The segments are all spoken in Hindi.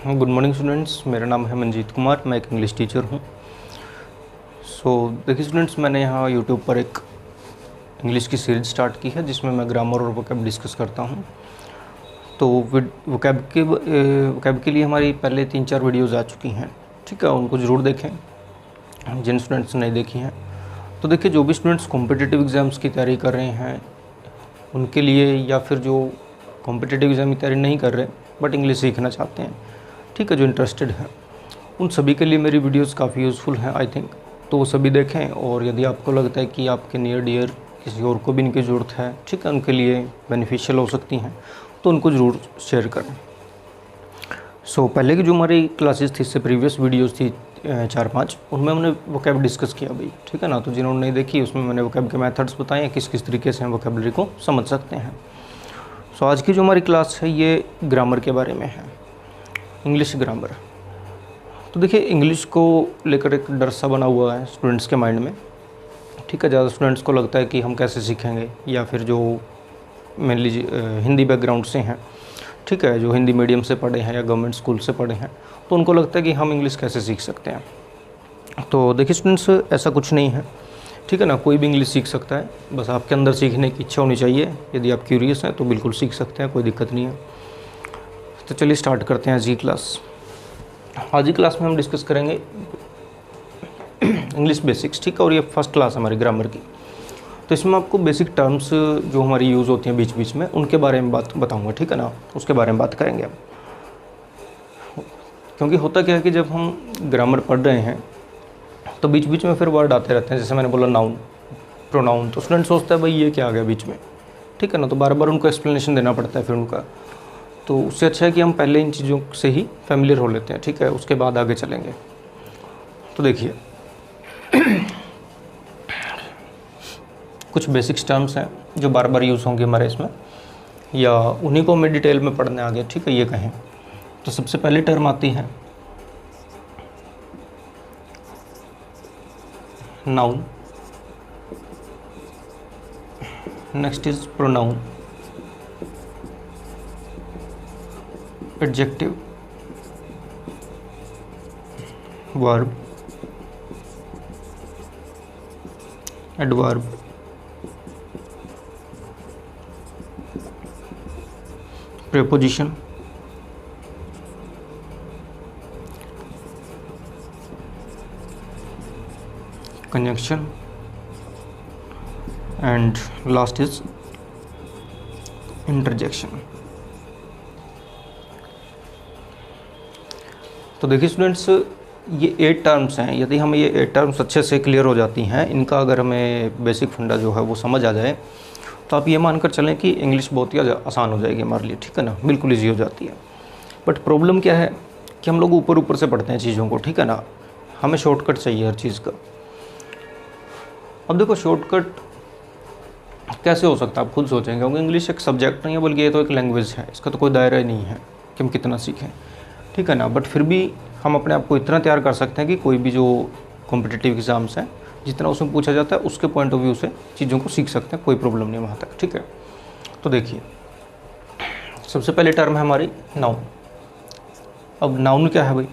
गुड मॉर्निंग स्टूडेंट्स, मेरा नाम है मंजीत कुमार। मैं एक इंग्लिश टीचर हूँ। देखिए स्टूडेंट्स, मैंने यहाँ यूट्यूब पर एक इंग्लिश की सीरीज स्टार्ट की है जिसमें मैं ग्रामर और वोकैब डिस्कस करता हूँ। तो वोकैब के लिए हमारी पहले 3-4 वीडियोज़ आ चुकी हैं, ठीक है। उनको ज़रूर देखें जिन स्टूडेंट्स ने नहीं देखी हैं। तो देखिए, जो भी स्टूडेंट्स कॉम्पिटिटिव एग्ज़ाम्स की तैयारी कर रहे हैं उनके लिए, या फिर जो कॉम्पिटिटिव एग्ज़ाम की तैयारी नहीं कर रहे बट इंग्लिश सीखना चाहते हैं, ठीक है, जो इंटरेस्टेड हैं, उन सभी के लिए मेरी वीडियोस काफ़ी यूज़फुल हैं आई थिंक। तो वो सभी देखें, और यदि आपको लगता है कि आपके नियर डियर किसी और को भी इनकी ज़रूरत है, ठीक है, उनके लिए बेनिफिशियल हो सकती हैं, तो उनको ज़रूर शेयर करें। पहले की जो हमारी क्लासेस थी, इससे प्रीवियस वीडियोज़ थी 4-5, उनमें हमने वोकैब डिस्कस किया भाई, ठीक है ना। तो जिन्होंने नहीं देखी, उसमें मैंने वोकैब के मेथड्स बताए हैं, किस किस तरीके से हम वोकैबलरी को समझ सकते हैं। आज की जो हमारी क्लास है ये ग्रामर के बारे में है, इंग्लिश ग्रामर। तो देखिए, इंग्लिश को लेकर एक डर सा बना हुआ है स्टूडेंट्स के माइंड में, ठीक है। ज़्यादा स्टूडेंट्स को लगता है कि हम कैसे सीखेंगे, या फिर जो मेनली हिंदी बैकग्राउंड से हैं, ठीक है, जो हिंदी मीडियम से पढ़े हैं या गवर्नमेंट स्कूल से पढ़े हैं, तो उनको लगता है कि हम इंग्लिश कैसे सीख सकते हैं। तो देखिए स्टूडेंट्स, ऐसा कुछ नहीं है, ठीक है ना। कोई भी इंग्लिश सीख सकता है, बस आपके अंदर सीखने की इच्छा होनी चाहिए। यदि आप क्यूरियस हैं तो बिल्कुल सीख सकते हैं, कोई दिक्कत नहीं है। तो चलिए स्टार्ट करते हैं आज की क्लास। आज की क्लास में हम डिस्कस करेंगे इंग्लिश बेसिक्स, ठीक है। और ये फर्स्ट क्लास है हमारी ग्रामर की। तो इसमें आपको बेसिक टर्म्स जो हमारी यूज़ होती हैं बीच बीच में, उनके बारे में बात बताऊंगा, ठीक है ना। उसके बारे में बात करेंगे हम, क्योंकि होता क्या है कि जब हम ग्रामर पढ़ रहे हैं तो बीच बीच में फिर वर्ड आते रहते हैं। जैसे मैंने बोला नाउन, प्रोनाउन, तो स्टूडेंट सोचता है भाई ये क्या आ गया बीच में, ठीक है ना। तो बार बार उनको एक्सप्लेनेशन देना पड़ता है फिर उनका। तो उससे अच्छा है कि हम पहले इन चीज़ों से ही फैमिलियर हो लेते हैं, ठीक है, उसके बाद आगे चलेंगे। तो देखिए कुछ बेसिक्स टर्म्स हैं जो बार बार यूज़ होंगे हमारे इसमें, या उन्हीं को हमें डिटेल में पढ़ने आगे, ठीक है, ये कहें। तो सबसे पहले टर्म आती है noun, next is pronoun, adjective, verb, adverb, preposition, conjunction, and last is interjection. तो देखिए स्टूडेंट्स, ये 8 टर्म्स हैं। यदि हमें ये 8 टर्म्स अच्छे से क्लियर हो जाती हैं, इनका अगर हमें बेसिक फंडा जो है वो समझ आ जाए, तो आप ये मानकर चलें कि इंग्लिश बहुत ही आसान हो जाएगी हमारे लिए, ठीक है ना, बिल्कुल ईजी हो जाती है। बट प्रॉब्लम क्या है कि हम लोग ऊपर ऊपर से पढ़ते हैं चीज़ों को, ठीक है ना। हमें शॉर्टकट चाहिए हर चीज़ का। अब देखो, शॉर्टकट कैसे हो सकता है आप खुद सोचेंगे, क्योंकि इंग्लिश एक सब्जेक्ट नहीं है, बल्कि ये तो एक लैंग्वेज है। इसका तो कोई दायरा ही नहीं है कि हम कितना सीखें, ठीक है ना। बट फिर भी हम अपने आप को इतना तैयार कर सकते हैं कि कोई भी जो कॉम्पिटिटिव एग्ज़ाम्स हैं, जितना उसमें पूछा जाता है उसके पॉइंट ऑफ व्यू से चीज़ों को सीख सकते हैं, कोई प्रॉब्लम नहीं वहाँ तक, ठीक है। तो देखिए, सबसे पहले टर्म है हमारी नाउन। अब नाउन क्या है भाई?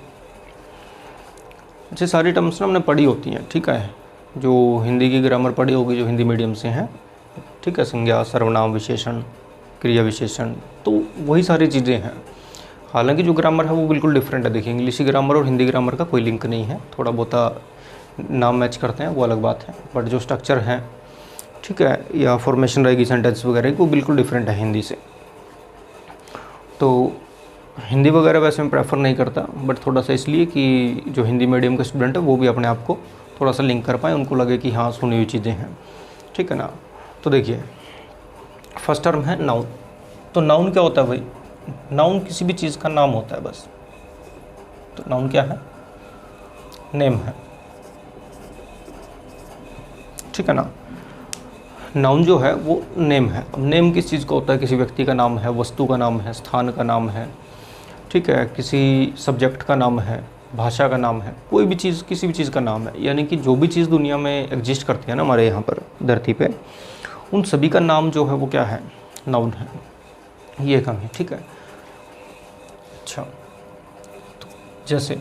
अच्छे सारी टर्म्स ना हमने पढ़ी होती हैं, ठीक है। जो हिंदी की ग्रामर पढ़ी होगी, जो हिंदी मीडियम से हैं, ठीक है, संज्ञा, सर्वनाम, विशेषण, क्रिया विशेषण, तो वही सारी चीज़ें हैं। हालांकि जो ग्रामर है वो बिल्कुल डिफरेंट है। देखिए, इंग्लिश ग्रामर और हिंदी ग्रामर का कोई लिंक नहीं है, थोड़ा बहुत नाम मैच करते हैं, वो अलग बात है। बट जो स्ट्रक्चर है, ठीक है, या फॉर्मेशन रहेगी सेंटेंस वगैरह, वो बिल्कुल डिफरेंट है हिंदी से। तो हिंदी वगैरह वैसे मैं प्रेफर नहीं करता, बट थोड़ा सा इसलिए कि जो हिंदी मीडियम के स्टूडेंट है वो भी अपने आप को थोड़ा सा लिंक कर पाएँ, उनको लगे कि हाँ सुनी हुई चीज़ें हैं, ठीक है ना। तो देखिए, फर्स्ट टर्म है नाउन। तो नाउन क्या होता है भाई? नाउन किसी भी चीज़ का नाम होता है बस। तो नाउन क्या है? नेम है, ठीक है ना। नाउन जो है वो नेम है। अब नेम किस चीज़ का होता है? किसी व्यक्ति का नाम है, वस्तु का नाम है, स्थान का नाम है, ठीक है, किसी सब्जेक्ट का नाम है, भाषा का नाम है, कोई भी चीज़, किसी भी चीज़ का नाम है। यानी कि जो भी चीज़ दुनिया में एग्जिस्ट करती है ना हमारे यहाँ पर धरती पे, उन सभी का नाम जो है वो क्या है? नाउन है। ये कम है, ठीक है। अच्छा, जैसे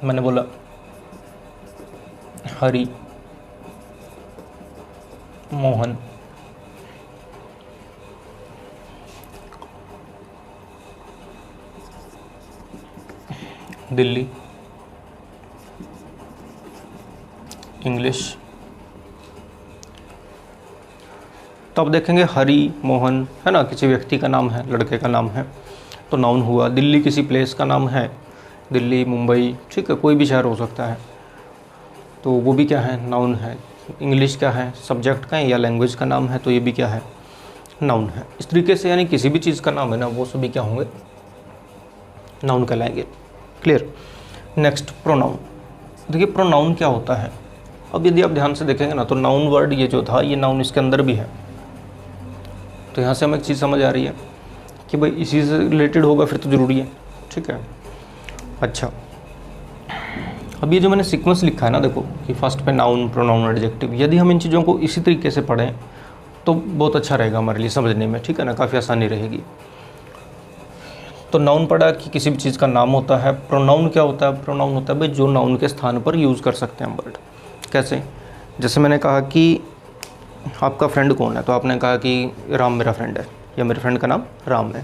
मैंने बोला हरि, मोहन, दिल्ली, इंग्लिश। तो अब देखेंगे हरि, मोहन है ना, किसी व्यक्ति का नाम है, लड़के का नाम है तो नाउन हुआ। दिल्ली किसी प्लेस का नाम है, दिल्ली, मुंबई, ठीक है, कोई भी शहर हो सकता है, तो वो भी क्या है, नाउन है। इंग्लिश क्या है, सब्जेक्ट का है या लैंग्वेज का नाम है, तो ये भी क्या है, नाउन है। इस तरीके से यानी किसी भी चीज़ का नाम है ना, वो सभी क्या होंगे, नाउन कहलाएंगे। क्लियर। Next pronoun. देखिए प्रोनाउन क्या होता है। अब यदि आप ध्यान से देखेंगे ना, तो नाउन वर्ड ये जो था, ये नाउन इसके अंदर भी है। तो यहाँ से हमें एक चीज़ समझ आ रही है कि भाई इसी से रिलेटेड होगा फिर तो ज़रूरी है, ठीक है। अच्छा, अब ये जो मैंने सीक्वेंस लिखा है ना, देखो कि फर्स्ट पे नाउन, प्रोनाउन, एडजेक्टिव, यदि हम इन चीज़ों को इसी तरीके से पढ़ें तो बहुत अच्छा रहेगा हमारे लिए समझने में, ठीक है ना, काफ़ी आसानी रहेगी। तो नाउन पढ़ा कि किसी भी चीज़ का नाम होता है। प्रोनाउन क्या होता है, प्रोनाउन होता है भाई जो नाउन के स्थान पर यूज़ कर सकते हैं हम वर्ड। कैसे, जैसे मैंने कहा कि आपका फ्रेंड कौन है, तो आपने कहा कि राम मेरा फ्रेंड है या मेरे फ्रेंड का नाम राम है,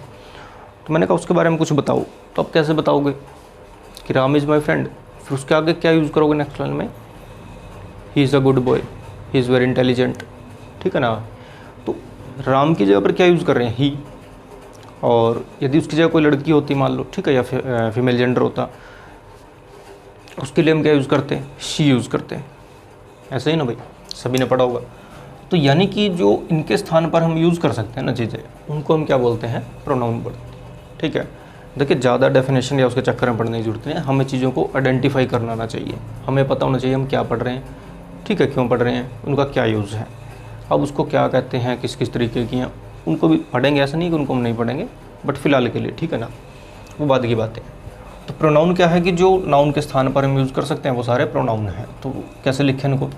तो मैंने कहा उसके बारे में कुछ बताओ, तो आप कैसे बताओगे कि राम इज़ माई फ्रेंड, फिर उसके आगे क्या यूज़ करोगे नेक्स्ट लाइन में, he is a good boy, he is very intelligent, ठीक है ना। तो राम की जगह पर क्या यूज़ कर रहे हैं, ही, और यदि उसकी जगह कोई लड़की होती मान लो, ठीक है, या फीमेल जेंडर होता, उसके लिए हम क्या यूज़ करते हैं, शी यूज़ करते हैं। ऐसा ही ना भाई, सभी ने पढ़ा होगा। तो यानी कि जो इनके स्थान पर हम यूज़ कर सकते हैं ना चीज़ें, उनको हम क्या बोलते हैं, प्रोनाउन वर्ड, ठीक है। देखिए ज़्यादा डेफिनेशन या उसके चक्कर में पढ़ने की जरूरत नहीं है, हमें चीज़ों को आइडेंटिफाई करना आना चाहिए, हमें पता होना चाहिए हम क्या पढ़ रहे हैं, ठीक है, क्यों पढ़ रहे हैं, उनका क्या यूज़ है, अब उसको क्या कहते हैं, किस किस तरीके की हैं, उनको भी पढ़ेंगे, ऐसा नहीं कि उनको हम नहीं पढ़ेंगे, बट फिलहाल के लिए, ठीक है ना, वो बाद की बातें। तो प्रोनाउन क्या है कि जो नाउन के स्थान पर हम यूज़ कर सकते हैं वो सारे प्रोनाउन हैं। तो कैसे लिखें इनको,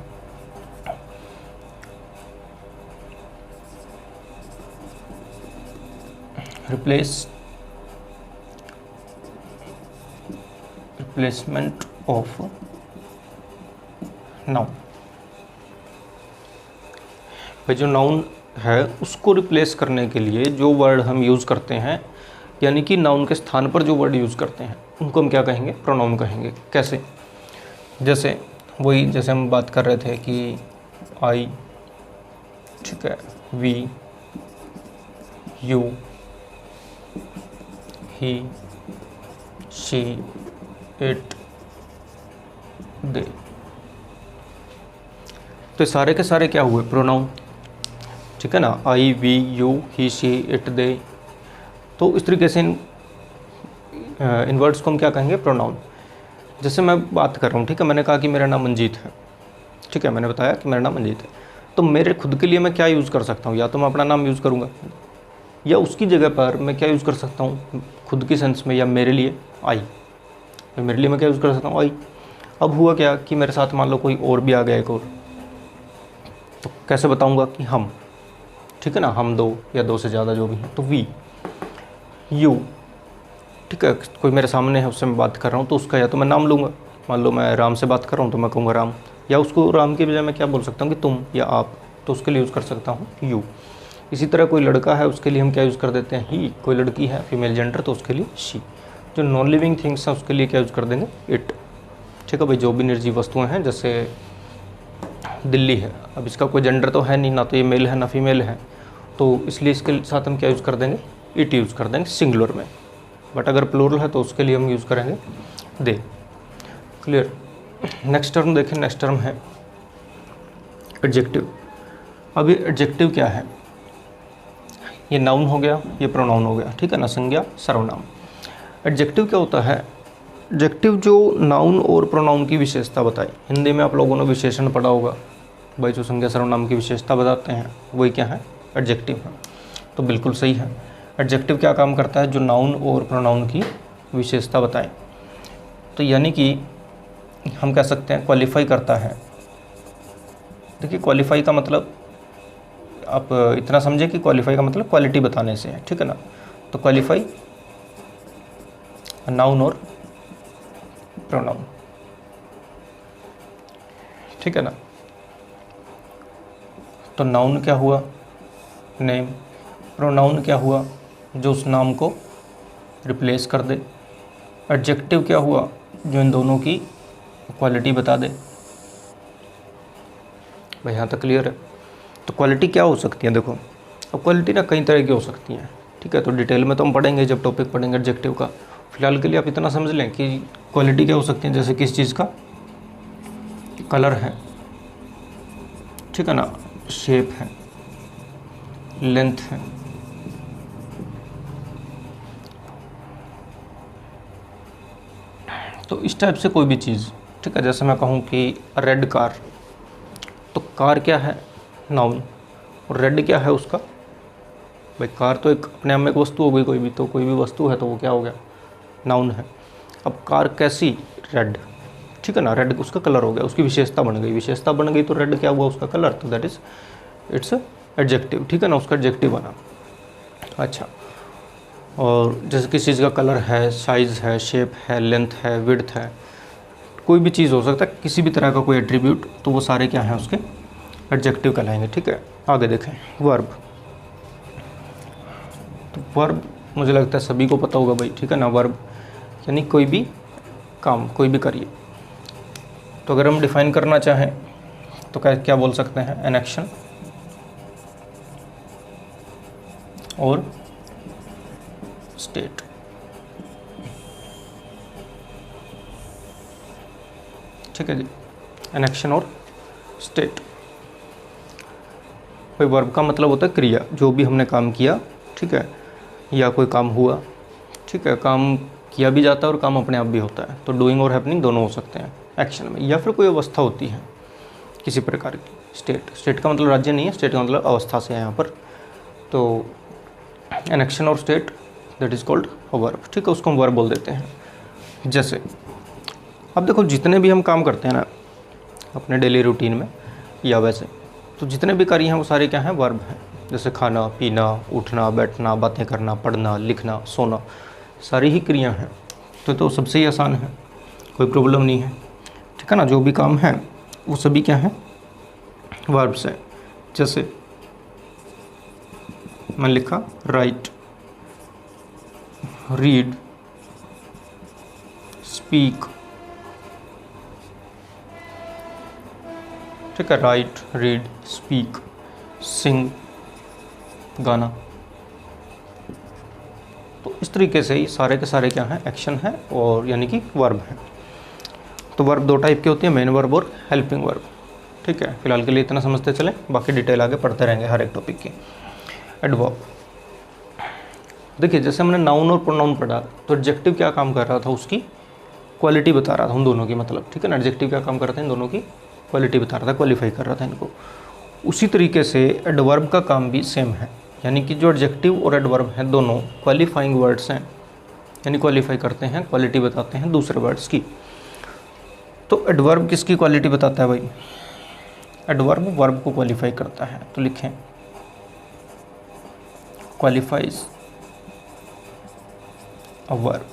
रिप्लेसमेंट ऑफ नाउन। भाई जो नाउन है उसको रिप्लेस करने के लिए जो वर्ड हम यूज़ करते हैं, यानी कि नाउन के स्थान पर जो वर्ड यूज़ करते हैं, उनको हम क्या कहेंगे, प्रोनाउन कहेंगे। कैसे, जैसे वही जैसे हम बात कर रहे थे कि आई, ठीक है, we, you, he, she, it, they, तो सारे के सारे क्या हुए, प्रोनाउन, ठीक है ना। I, we, you, he, she, it, they. तो इस तरीके से इन वर्ड्स को हम क्या कहेंगे, प्रोनाउन। जैसे मैं बात कर रहा हूँ, ठीक है, मैंने कहा कि मेरा नाम मंजीत है, ठीक है, मैंने बताया कि मेरा नाम मंजीत है, तो मेरे खुद के लिए मैं क्या यूज़ कर सकता हूँ, या तो मैं अपना नाम यूज़ करूँगा, या उसकी जगह पर मैं क्या यूज़ कर सकता हूँ खुद की सेंस में, या मेरे लिए आई, मेरे लिए मैं क्या यूज़ कर सकता हूँ, आई। अब हुआ क्या कि मेरे साथ मान लो कोई और भी आ गया एक और, तो कैसे बताऊँगा कि हम, ठीक है ना, हम दो या दो से ज़्यादा जो भी हैं, तो वी, यू, ठीक है, कोई मेरे सामने है उससे मैं बात कर रहा हूँ तो उसका या तो मैं नाम लूँगा, मान लो मैं राम से बात कर रहा हूँ तो मैं कहूँगा राम, या उसको राम की बजाय मैं क्या बोल सकता हूँ कि तुम या आप, तो उसके लिए यूज़ कर सकता हूँ यू। इसी तरह कोई लड़का है उसके लिए हम क्या यूज़ कर देते हैं, ही, कोई लड़की है फीमेल जेंडर तो उसके लिए शी, जो नॉन लिविंग थिंग्स हैं उसके लिए क्या यूज़ कर देंगे, इट, ठीक है भाई। जो भी निर्जीव वस्तुएँ हैं, जैसे दिल्ली है, अब इसका कोई जेंडर तो है नहीं, ना तो ये मेल है ना फीमेल है, तो इसलिए इसके साथ हम क्या यूज़ कर देंगे, इट यूज़ कर देंगे सिंगुलर में, बट अगर प्लूरल है तो उसके लिए हम यूज़ करेंगे दे। क्लियर। नेक्स्ट टर्म देखें, नेक्स्ट टर्म है एडजेक्टिव। अब ये एडजेक्टिव क्या है, ये नाउन हो गया, ये प्रोनाउन हो गया, ठीक है ना, संज्ञा सर्वनाम। एडजेक्टिव क्या होता है, एडजेक्टिव जो नाउन और प्रोनाउन की विशेषता बताए, हिंदी में आप लोगों ने विशेषण पढ़ा होगा भाई, जो संज्ञा सर्वनाम की विशेषता बताते हैं वही क्या है, एडजेक्टिव है। तो बिल्कुल सही है, एडजेक्टिव क्या काम करता है, जो नाउन और प्रोनाउन की विशेषता बताए। तो यानी कि हम कह सकते हैं क्वालिफाई करता है। देखिए क्वालिफाई का मतलब आप इतना समझे कि क्वालिफाई का मतलब क्वालिटी बताने से है, ठीक है ना। तो क्वालिफाई नाउन और प्रोनाउन, ठीक है ना। तो नाउन क्या हुआ, नेम। प्रोनाउन क्या हुआ, जो उस नाम को रिप्लेस कर दे। एडजेक्टिव क्या हुआ, जो इन दोनों की क्वालिटी बता दे। भाई यहाँ तक क्लियर है। तो क्वालिटी क्या हो सकती है, देखो अब क्वालिटी ना कई तरह की हो सकती हैं, ठीक है। तो डिटेल में तो हम पढ़ेंगे जब टॉपिक पढ़ेंगे एडजेक्टिव का। फिलहाल के लिए आप इतना समझ लें कि क्वालिटी क्या हो सकती है, जैसे किस चीज़ का कलर है, ठीक है ना, शेप है, लेंथ है, तो इस टाइप से कोई भी चीज़, ठीक है। जैसे मैं कहूँ कि रेड कार, तो कार क्या है, नाउन, और रेड क्या है उसका, भाई कार तो एक अपने आप में एक वस्तु हो गई, कोई भी वस्तु है तो वो क्या हो गया, नाउन है। अब कार कैसी, रेड, ठीक है ना, रेड उसका कलर हो गया, उसकी विशेषता बन गई, तो रेड क्या हुआ, उसका कलर, तो दैट इज इट्स एडजेक्टिव, ठीक है ना, उसका एडजेक्टिव बना। अच्छा, और जैसे किसी चीज़ का कलर है, साइज़ है, शेप है, लेंथ है, विड्थ है, कोई भी चीज़ हो सकता है, किसी भी तरह का कोई एट्रीब्यूट, तो वो सारे क्या हैं उसके एडजेक्टिव कहलाएंगे, ठीक है। आगे देखें वर्ब। तो वर्ब मुझे लगता है सभी को पता होगा भाई, ठीक है ना। वर्ब यानी कोई भी काम, कोई भी करिए। तो अगर हम डिफाइन करना चाहें तो क्या बोल सकते हैं, एन एक्शन और स्टेट, ठीक है जी, एन एक्शन और स्टेट। भाई वर्ब का मतलब होता है क्रिया, जो भी हमने काम किया, ठीक है, या कोई काम हुआ, ठीक है, काम किया भी जाता है और काम अपने आप भी होता है, तो डूइंग और हैपनिंग दोनों हो सकते हैं एक्शन में, या फिर कोई अवस्था होती है किसी प्रकार की। स्टेट का मतलब राज्य नहीं है, स्टेट का मतलब अवस्था से है यहाँ पर। तो एन एक्शन और state that is called a verb, ठीक है, उसको हम वर्ब बोल देते हैं। जैसे अब देखो जितने भी हम काम करते हैं ना अपने डेली रूटीन में या वैसे, तो जितने भी कार्य हैं वो सारे क्या हैं, वर्ब हैं। जैसे खाना, पीना, उठना, बैठना, बातें करना, पढ़ना, लिखना, सोना, सारी ही क्रिया हैं। तो सबसे ही आसान है, कोई प्रॉब्लम नहीं है, ठीक है ना। जो भी काम है वो सभी क्या हैं, वर्ब्स हैं। जैसे मैं लिखा राइट, रीड, स्पीक, ठीक है, राइट, रीड, स्पीक, सिंग, गाना। तो इस तरीके से ही सारे के सारे क्या हैं, एक्शन है, और यानी कि वर्ब है। तो वर्ब दो टाइप के होती है, मेन वर्ब और हेल्पिंग वर्ब, ठीक है। फिलहाल के लिए इतना समझते चलें, बाकी डिटेल आगे पढ़ते रहेंगे हर एक टॉपिक की। एडवर्ब, देखिए जैसे हमने नाउन और प्रोनाउन पढ़ा, तो एडजेक्टिव क्या काम कर रहा था, उसकी क्वालिटी बता रहा था उन दोनों की, मतलब, ठीक है ना। एडजेक्टिव क्या काम कर रहा था, इन दोनों की क्वालिटी बता रहा था, क्वालिफाई कर रहा था इनको। उसी तरीके से एडवर्ब का काम भी सेम है, यानी कि जो एडजेक्टिव और एडवर्ब हैं दोनों क्वालिफाइंग वर्ड्स हैं, यानी क्वालिफाई करते हैं, क्वालिटी बताते हैं दूसरे वर्ड्स की। तो एडवर्ब किसकी क्वालिटी बताता है भाई, एडवर्ब वर्ब को क्वालिफाई करता है। तो लिखें क्वालिफाइज अ वर्ब।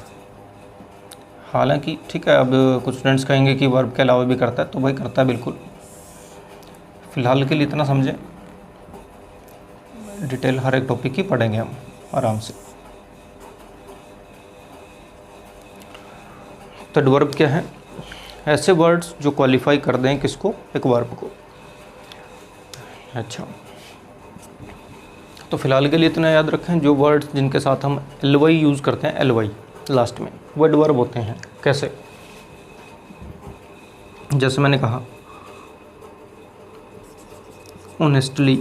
हालांकि ठीक है, अब कुछ स्टूडेंट्स कहेंगे कि वर्ब के अलावा भी करता है, तो भाई करता है बिल्कुल। फिलहाल के लिए इतना समझें, डिटेल हर एक टॉपिक की पढ़ेंगे हम आराम से। तो एडवर्ब क्या है, ऐसे वर्ड्स जो क्वालिफाई कर दें किसको, एक वर्ब को। अच्छा, तो फिलहाल के लिए इतना याद रखें, जो वर्ड्स जिनके साथ हम एलवाई यूज़ करते हैं, एलवाई लास्ट में, वो एडवर्ब होते हैं। कैसे, जैसे मैंने कहा ऑनेस्टली,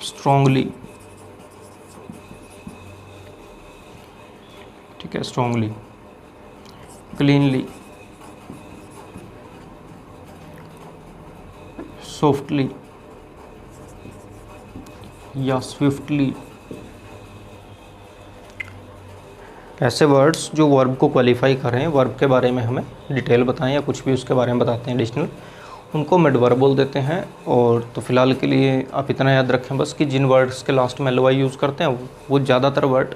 स्ट्रांगली, ठीक है, स्ट्रांगली, क्लीनली, सॉफ्टली या स्विफ्टली। ऐसे वर्ड्स जो वर्ब को क्वालिफाई करें, वर्ब के बारे में हमें डिटेल बताएं या कुछ भी उसके बारे में बताते हैं एडिशनल, उनको हम एडवर्ब बोल देते हैं। और तो फिलहाल के लिए आप इतना याद रखें बस कि जिन वर्ड्स के लास्ट में एलवाई यूज़ करते हैं वो ज़्यादातर वर्ड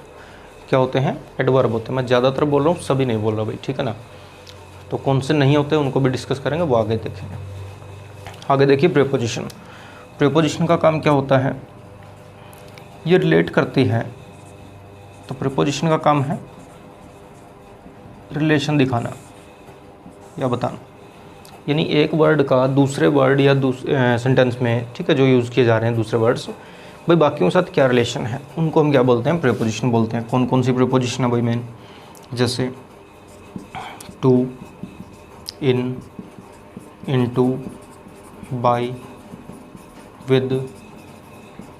क्या होते हैं, एडवर्ब होते हैं। मैं ज़्यादातर बोल रहा हूँ, सभी नहीं बोल रहा भाई, ठीक है ना। तो कौन से नहीं होते उनको भी डिस्कस करेंगे, वो आगे देखेंगे। आगे देखिए प्रीपोजिशन। प्रीपोजिशन का काम क्या होता है, ये रिलेट करती है। तो प्रीपोजिशन का काम है रिलेशन दिखाना या बताना, यानी एक वर्ड का दूसरे वर्ड या सेंटेंस में, ठीक है, जो यूज़ किए जा रहे हैं दूसरे वर्ड्स, भाई बाकियों के साथ क्या रिलेशन है, उनको हम क्या बोलते हैं, प्रीपोजिशन बोलते हैं। कौन कौन सी प्रीपोजिशन है भाई मेन, जैसे to, in, into, by, with,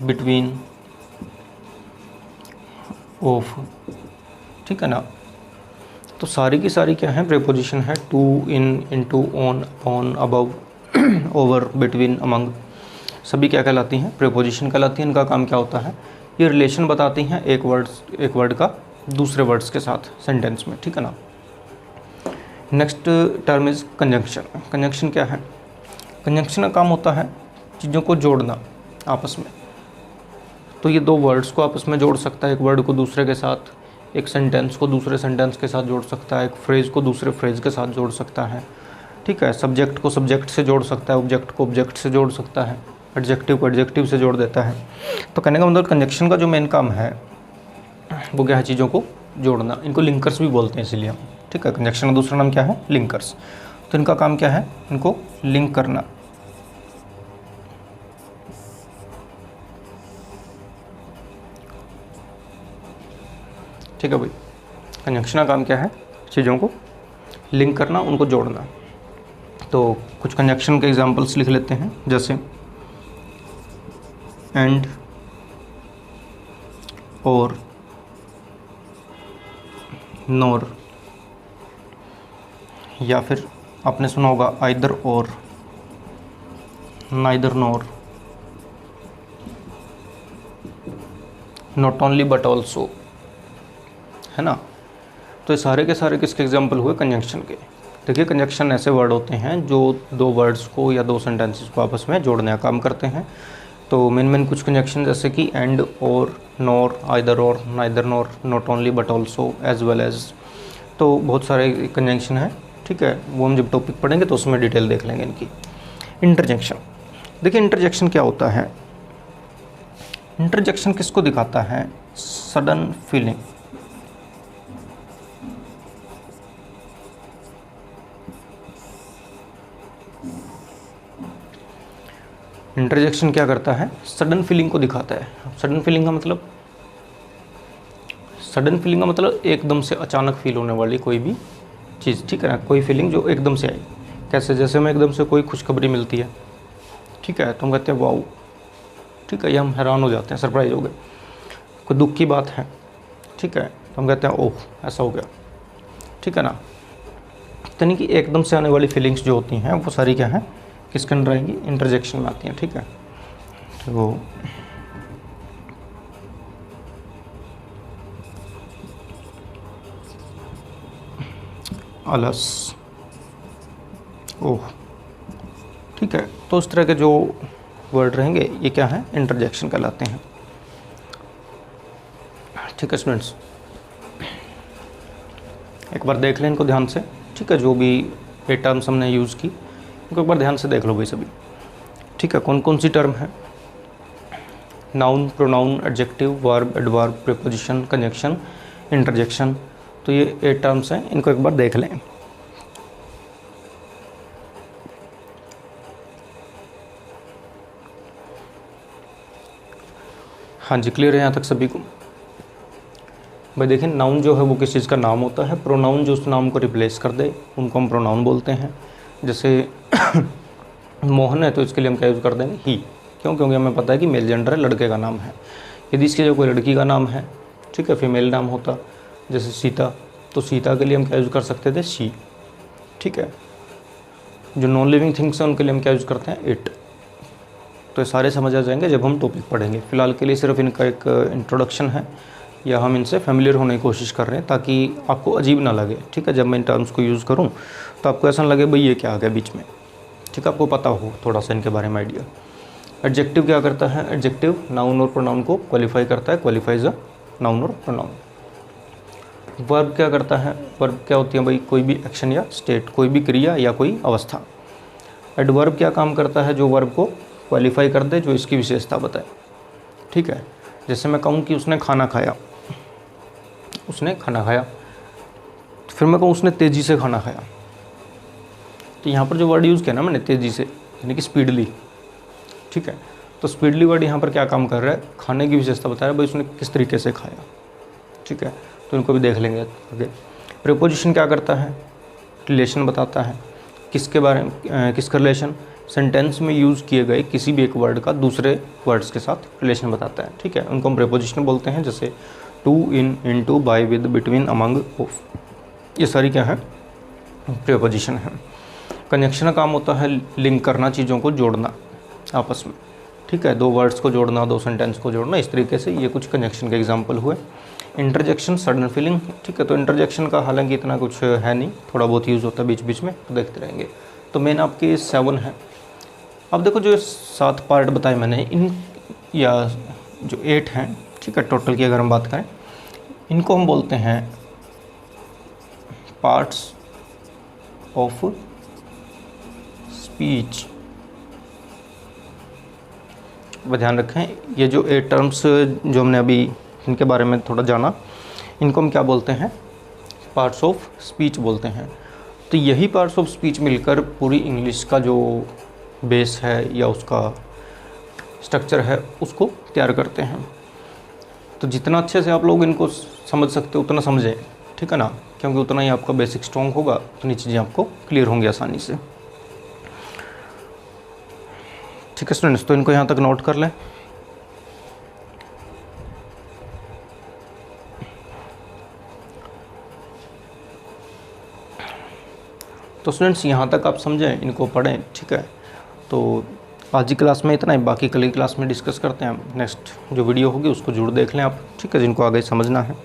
between, of, ठीक है ना। तो सारी की सारी क्या है, प्रीपोजिशन है। To, in, into, on, upon, above, over, between, among, सभी क्या कहलाती हैं, प्रीपोजिशन कहलाती हैं। इनका काम क्या होता है, ये रिलेशन बताती हैं एक वर्ड का दूसरे वर्ड्स के साथ सेंटेंस में, ठीक है ना। Next term is conjunction. Conjunction क्या है, कंजंक्शन का काम होता है चीज़ों को जोड़ना आपस में। तो ये दो वर्ड्स को आपस में जोड़ सकता है, एक वर्ड को दूसरे के साथ, एक सेंटेंस को दूसरे सेंटेंस के साथ जोड़ सकता है, एक फ्रेज़ को दूसरे फ्रेज़ के साथ जोड़ सकता है, ठीक है। सब्जेक्ट को सब्जेक्ट से जोड़ सकता है, ऑब्जेक्ट को ऑब्जेक्ट से जोड़ सकता है, एडजेक्टिव को एडजेक्टिव से जोड़ देता है। तो कहने का मतलब कंजंक्शन का जो मेन काम है वो क्या है, चीज़ों को जोड़ना। इनको लिंकर्स भी बोलते हैं इसीलिए हम, ठीक है। कंजंक्शन का दूसरा नाम क्या है, लिंकर्स। तो इनका काम क्या है, इनको लिंक करना। ठीक है भाई, कंजंक्शन का काम क्या है, चीज़ों को लिंक करना, उनको जोड़ना। तो कुछ कंजंक्शन के एग्जांपल्स लिख लेते हैं, जैसे एंड, और, नोर, या फिर आपने सुना होगा either or, neither NOR, not only but also, है ना। तो ये सारे के सारे किसके एग्जाम्पल हुए, कंजंक्शन के। देखिए कंजंक्शन ऐसे वर्ड होते हैं जो दो वर्ड्स को या दो सेंटेंसेस को आपस में जोड़ने का काम करते हैं। तो मेन कुछ कंजंक्शन जैसे कि and, or, nor, either or, neither nor, not only but also, as well as, तो बहुत सारे कंजंक्शन हैं, ठीक है। वो हम जब टॉपिक पढ़ेंगे तो उसमें डिटेल देख लेंगे इनकी। इंटरजेक्शन, देखिए इंटरजेक्शन क्या होता है, इंटरजेक्शन किसको दिखाता है, सडन फीलिंग। इंटरजेक्शन क्या करता है, सडन फीलिंग को दिखाता है। सडन फीलिंग का मतलब, सडन फीलिंग का मतलब एकदम से अचानक फील होने वाली कोई भी चीज़, ठीक है ना। कोई फीलिंग जो एकदम से आई, कैसे, जैसे हमें एकदम से कोई खुशखबरी मिलती है, ठीक है, तो हम कहते हैं वाओ, ठीक है, ये हम हैरान हो जाते हैं, सरप्राइज हो गए। कोई दुख की बात है, ठीक है, तो हम कहते हैं ओह ऐसा हो गया, ठीक है ना। यानी कि एकदम से आने वाली फीलिंग्स जो होती हैं वो सारी क्या है, किसके अंदर आएंगी, इंटरजेक्शन में आती हैं, ठीक है। तो आलस, ओह, ठीक है। तो उस तरह के जो वर्ड रहेंगे ये क्या है, इंटरजेक्शन कहलाते हैं, ठीक है स्टूडेंट्स। एक बार देख लें इनको ध्यान से, ठीक है, जो भी ये टर्म्स हमने यूज़ की उनको एक बार ध्यान से देख लो भाई सभी, ठीक है। कौन कौन सी टर्म है, noun, pronoun, adjective, verb, adverb, preposition, conjunction, interjection. तो ये 8 टर्म्स हैं, इनको एक बार देख लें। हाँ जी, क्लियर है यहाँ तक सभी को। भाई देखिए नाउन जो है वो किस चीज़ का नाम होता है, प्रोनाउन जो उस नाम को रिप्लेस कर दे उनको हम प्रोनाउन बोलते हैं। जैसे मोहन है तो इसके लिए हम क्या यूज़ कर देंगे, ही, क्यों, क्योंकि हमें पता है कि मेल जेंडर है, लड़के का नाम है। यदि इसके जो कोई लड़की का नाम है, ठीक है, फीमेल नाम होता, जैसे सीता, तो सीता के लिए हम क्या यूज़ कर सकते थे, शी, ठीक है। जो नॉन लिविंग थिंग्स हैं उनके लिए हम क्या यूज़ करते हैं, इट। तो ये सारे समझ आ जाएंगे जब हम टॉपिक पढ़ेंगे। फ़िलहाल के लिए सिर्फ इनका एक इंट्रोडक्शन है, या हम इनसे फेमिलियर होने की कोशिश कर रहे हैं ताकि आपको अजीब ना लगे, ठीक है। जब मैं इन टर्म्स को यूज़ करूँ तो आपको ऐसा ना लगे भाई ये क्या आ गया बीच में, ठीक है, आपको पता हो थोड़ा सा इनके बारे में आइडिया। एडजेक्टिव क्या करता है, एडजेक्टिव नाउन और प्रोनाउन को क्वालिफाई करता है, क्वालिफाइज अ नाउन और प्रोनाउन, वर्ब क्या करता है, वर्ब क्या होती है भाई, कोई भी एक्शन या स्टेट, कोई भी क्रिया या कोई अवस्था। एडवर्ब क्या काम करता है, जो वर्ब को क्वालिफाई कर दे, जो इसकी विशेषता बताए। ठीक है, जैसे मैं कहूँ कि उसने खाना खाया, उसने खाना खाया, फिर मैं कहूँ उसने तेज़ी से खाना खाया, तो यहाँ पर जो वर्ड यूज़ किया ना मैंने, तेज़ी से, यानी कि स्पीडली। ठीक है, तो स्पीडली वर्ड यहाँ पर क्या काम कर रहा है, खाने की विशेषता बता रहा है भाई उसने किस तरीके से खाया। ठीक है, तो इनको भी देख लेंगे आगे। प्रीपोजिशन क्या करता है, रिलेशन बताता है, किसके बारे में, किसका रिलेशन, सेंटेंस में यूज़ किए गए किसी भी एक वर्ड का दूसरे वर्ड्स के साथ रिलेशन बताता है। ठीक है, उनको हम प्रीपोजिशन बोलते हैं, जैसे to, in, into, by, with, between, among, of, ये सारी क्या है, प्रीपोजिशन है। कंजंक्शन का काम होता है लिंक करना, चीज़ों को जोड़ना आपस में। ठीक है, दो वर्ड्स को जोड़ना, दो सेंटेंस को जोड़ना, इस तरीके से ये कुछ कंजंक्शन के एग्जांपल हुए। Interjection, sudden feeling. ठीक है, तो इंटरजेक्शन का हालांकि इतना कुछ है नहीं, थोड़ा बहुत यूज़ होता है बीच बीच में, तो देखते रहेंगे। तो मेन आपके 7 है। अब देखो जो 7 पार्ट बताए मैंने, इन या जो 8 हैं, ठीक है, टोटल की अगर हम बात करें, इनको हम बोलते हैं पार्ट्स ऑफ स्पीच। ध्यान रखें, ये जो 8 टर्म्स जो हमने अभी इनके बारे में थोड़ा जाना, इनको हम क्या बोलते हैं, पार्ट्स ऑफ स्पीच बोलते हैं। तो यही पार्ट्स ऑफ स्पीच मिलकर पूरी इंग्लिश का जो बेस है या उसका स्ट्रक्चर है उसको तैयार करते हैं। तो जितना अच्छे से आप लोग इनको समझ सकते हो उतना समझें, ठीक है ना, क्योंकि उतना ही आपका बेसिक स्ट्रॉन्ग होगा, उतनी चीज़ें आपको क्लियर होंगी आसानी से। ठीक है स्टूडेंट्स, तो इनको यहाँ तक नोट कर लें। तो स्टूडेंट्स यहाँ तक आप समझें, इनको पढ़ें। ठीक है, तो आज की क्लास में इतना ही, बाकी कल की क्लास में डिस्कस करते हैं। नेक्स्ट जो वीडियो होगी उसको जरूर देख लें आप, ठीक है, जिनको आगे समझना है।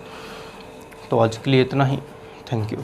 तो आज के लिए इतना ही, थैंक यू।